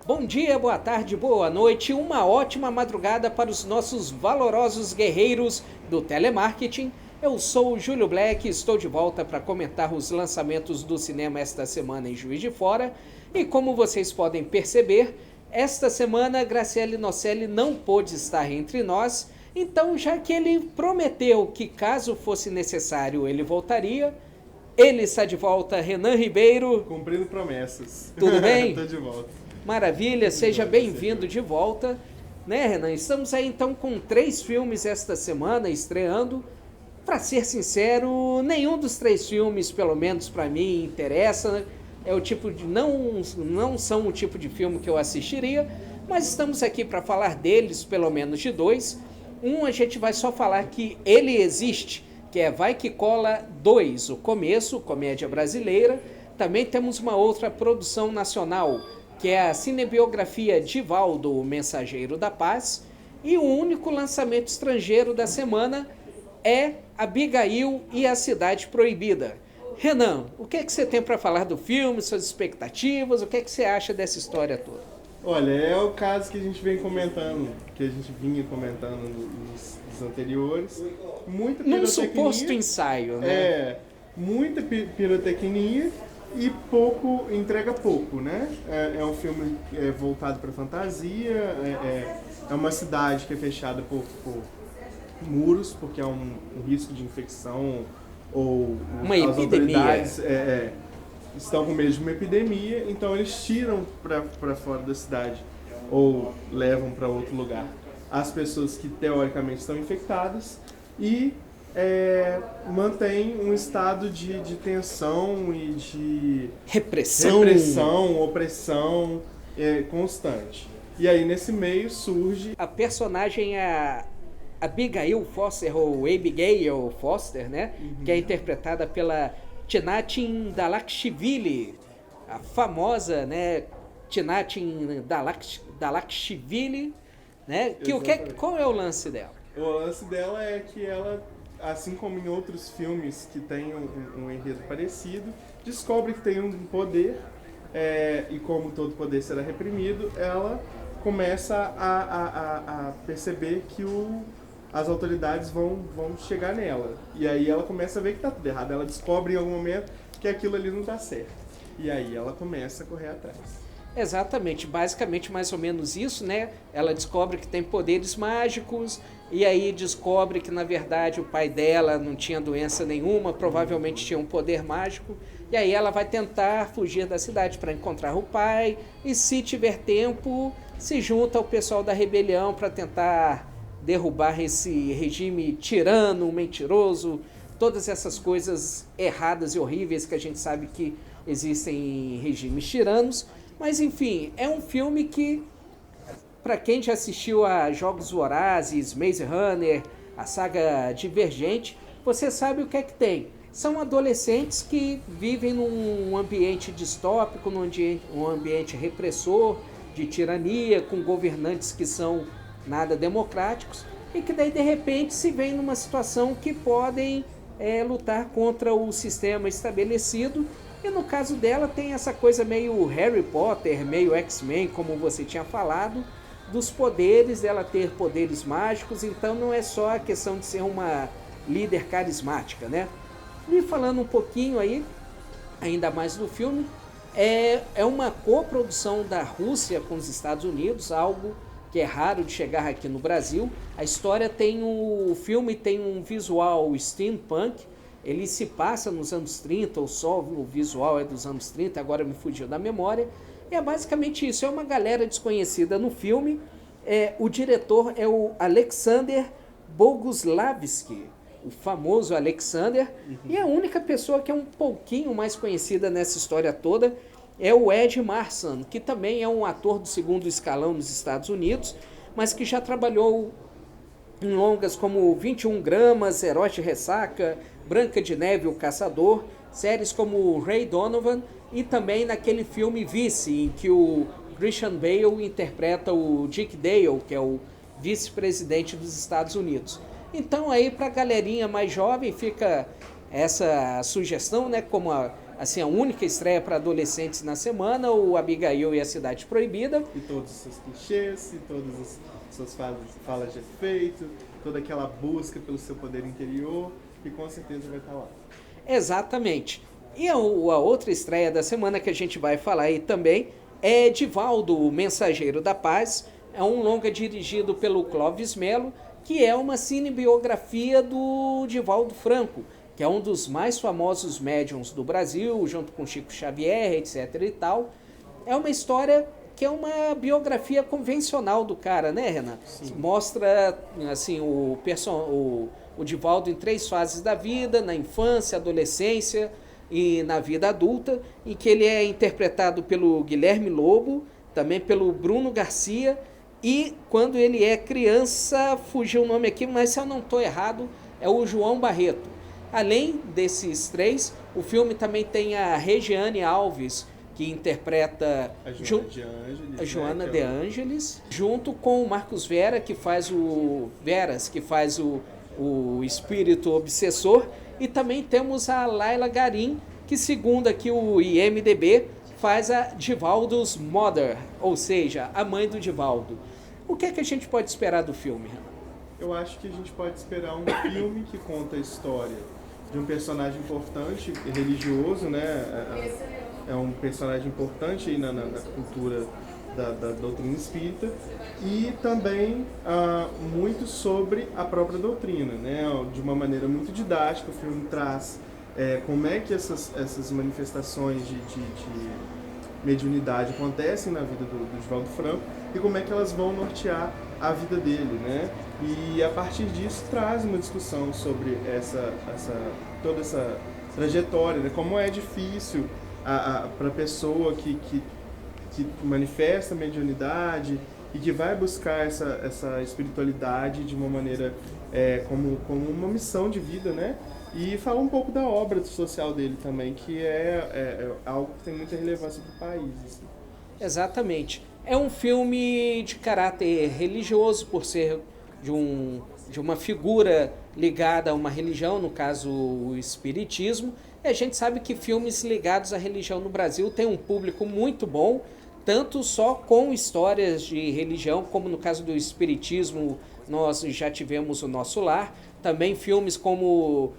Bom dia, boa tarde, boa noite, uma ótima madrugada para os nossos valorosos guerreiros do telemarketing. Eu sou o Júlio Black e estou de volta para comentar os lançamentos do cinema esta semana em Juiz de Fora. E como vocês podem perceber, esta semana Graciele Nocelli não pôde estar entre nós, então já que ele prometeu que caso fosse necessário ele voltaria, ele está de volta, Renan Ribeiro. Cumprindo promessas. Tudo bem? Estou de volta. Maravilha, seja bem-vindo de volta. Né, Renan? Estamos aí então com 3 filmes esta semana estreando. Para ser sincero, nenhum dos 3 filmes, pelo menos para mim, interessa. É o tipo de não são o tipo de filme que eu assistiria, mas estamos aqui para falar deles, pelo menos de 2. Um a gente vai só falar que ele existe, que é Vai Que Cola 2, o começo, comédia brasileira. Também temos uma outra produção nacional, que é a cinebiografia Divaldo, o Mensageiro da Paz. E o único lançamento estrangeiro da semana é Abigail e a Cidade Proibida. Renan, o que é que você tem para falar do filme, suas expectativas, o que é que você acha dessa história toda? Olha, é o caso que a gente vem comentando, que a gente vinha comentando nos anteriores. Muita pirotecnia. Num suposto ensaio, né? Muita pirotecnia e entrega pouco, né? É um filme voltado para fantasia, é uma cidade que é fechada por muros, porque há um risco de infecção ou uma as epidemia. Autoridades estão com medo de uma epidemia, então eles tiram para fora da cidade ou levam para outro lugar as pessoas que teoricamente estão infectadas e mantém um estado de tensão e de repressão, opressão constante. E aí nesse meio surge a personagem Abigail Foster, ou Abigail Foster, né? Que é interpretada pela Tinatin Dalakshvili, a famosa, né, Tinatin Dalakshvili, né? Qual é o lance dela? O lance dela é que ela, assim como em outros filmes que tem um enredo parecido, descobre que tem um poder e como todo poder será reprimido, ela começa a perceber que as autoridades vão chegar nela. E aí ela começa a ver que tá tudo errado. Ela descobre em algum momento que aquilo ali não tá certo. E aí ela começa a correr atrás. Exatamente, basicamente mais ou menos isso, né? Ela descobre que tem poderes mágicos e aí descobre que na verdade o pai dela não tinha doença nenhuma, provavelmente tinha um poder mágico. E aí ela vai tentar fugir da cidade para encontrar o pai e, se tiver tempo, se junta ao pessoal da rebelião para tentar derrubar esse regime tirano, mentiroso, todas essas coisas erradas e horríveis que a gente sabe que existem em regimes tiranos. Mas enfim, é um filme que, para quem já assistiu a Jogos Vorazes, Maze Runner, a saga Divergente, você sabe o que é que tem. São adolescentes que vivem num ambiente distópico, num ambiente repressor, de tirania, com governantes que são nada democráticos, e que daí de repente se vê numa situação que podem lutar contra o sistema estabelecido. E no caso dela tem essa coisa meio Harry Potter, meio X-Men, como você tinha falado, dos poderes, dela ter poderes mágicos. Então não é só a questão de ser uma líder carismática, né? E falando um pouquinho aí, ainda mais do filme, é uma coprodução da Rússia com os Estados Unidos, algo que é raro de chegar aqui no Brasil. O filme tem um visual steampunk, ele se passa nos anos 30, ou só o visual é dos anos 30, agora me fugiu da memória. E é basicamente isso, é uma galera desconhecida no filme. O diretor é o Alexander Boguslavsky, o famoso Alexander, e a única pessoa que é um pouquinho mais conhecida nessa história toda é o Ed Marsan, que também é um ator do segundo escalão nos Estados Unidos, mas que já trabalhou em longas como 21 Gramas, Heróis de Ressaca, Branca de Neve, O Caçador, séries como Ray Donovan e também naquele filme Vice, em que o Christian Bale interpreta o Dick Dale, que é o vice-presidente dos Estados Unidos. Então aí para a galerinha mais jovem fica essa sugestão, né? Como assim, a única estreia para adolescentes na semana, o Abigail e a Cidade Proibida. E todos os seus clichês, e todas as suas falas de efeito, toda aquela busca pelo seu poder interior, que com certeza vai estar lá. Exatamente. E a outra estreia da semana que a gente vai falar aí também é Divaldo, o Mensageiro da Paz. É um longa dirigido pelo Clóvis Melo, que é uma cinebiografia do Divaldo Franco, que é um dos mais famosos médiums do Brasil, junto com Chico Xavier, etc. e tal. É uma história que é uma biografia convencional do cara, né, Renan? Sim. Mostra assim, o Divaldo em 3 fases da vida, na infância, adolescência e na vida adulta, em que ele é interpretado pelo Guilherme Lobo, também pelo Bruno Garcia, e quando ele é criança, fugiu o nome aqui, mas se eu não estou errado, é o João Barreto. Além desses 3, o filme também tem a Regiane Alves, que interpreta a Joana de Ângeles, junto com o Marcos Veras, que faz o espírito obsessor, e também temos a Laila Garim, que segundo aqui o IMDb, faz a Divaldo's Mother, ou seja, a mãe do Divaldo. O que é que a gente pode esperar do filme, Renan? Eu acho que a gente pode esperar um filme que conta a história de um personagem importante, religioso, né? É um personagem importante aí na cultura da doutrina espírita, e também muito sobre a própria doutrina, né? De uma maneira muito didática. O filme traz como é que essas manifestações de mediunidade acontecem na vida do Divaldo Franco e como é que elas vão nortear a vida dele, né? E a partir disso traz uma discussão sobre toda essa trajetória, né? Como é difícil para a pessoa que manifesta a mediunidade e que vai buscar essa espiritualidade de uma maneira como uma missão de vida, né? E fala um pouco da obra social dele também, que é algo que tem muita relevância para o país. Assim. Exatamente. É um filme de caráter religioso, por ser de uma figura ligada a uma religião, no caso o espiritismo. E a gente sabe que filmes ligados à religião no Brasil têm um público muito bom, tanto só com histórias de religião, como no caso do espiritismo nós já tivemos O Nosso Lar. Também filmes como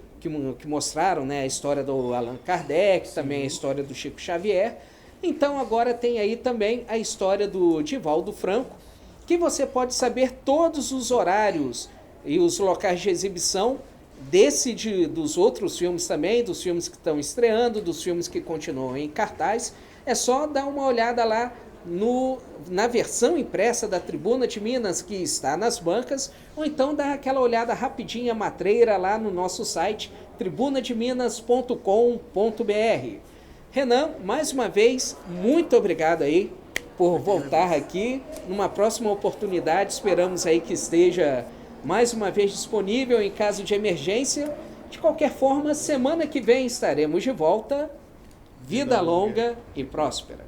que mostraram, né, a história do Allan Kardec, também a história do Chico Xavier. Então agora tem aí também a história do Divaldo Franco, que você pode saber todos os horários e os locais de exibição dos outros filmes também, dos filmes que estão estreando, dos filmes que continuam em cartaz. É só dar uma olhada lá na versão impressa da Tribuna de Minas, que está nas bancas, ou então dar aquela olhada rapidinha, matreira, lá no nosso site, tribunademinas.com.br. Renan, mais uma vez, muito obrigado aí por voltar aqui. Numa próxima oportunidade, esperamos aí que esteja mais uma vez disponível em caso de emergência. De qualquer forma, semana que vem estaremos de volta. Vida longa e próspera.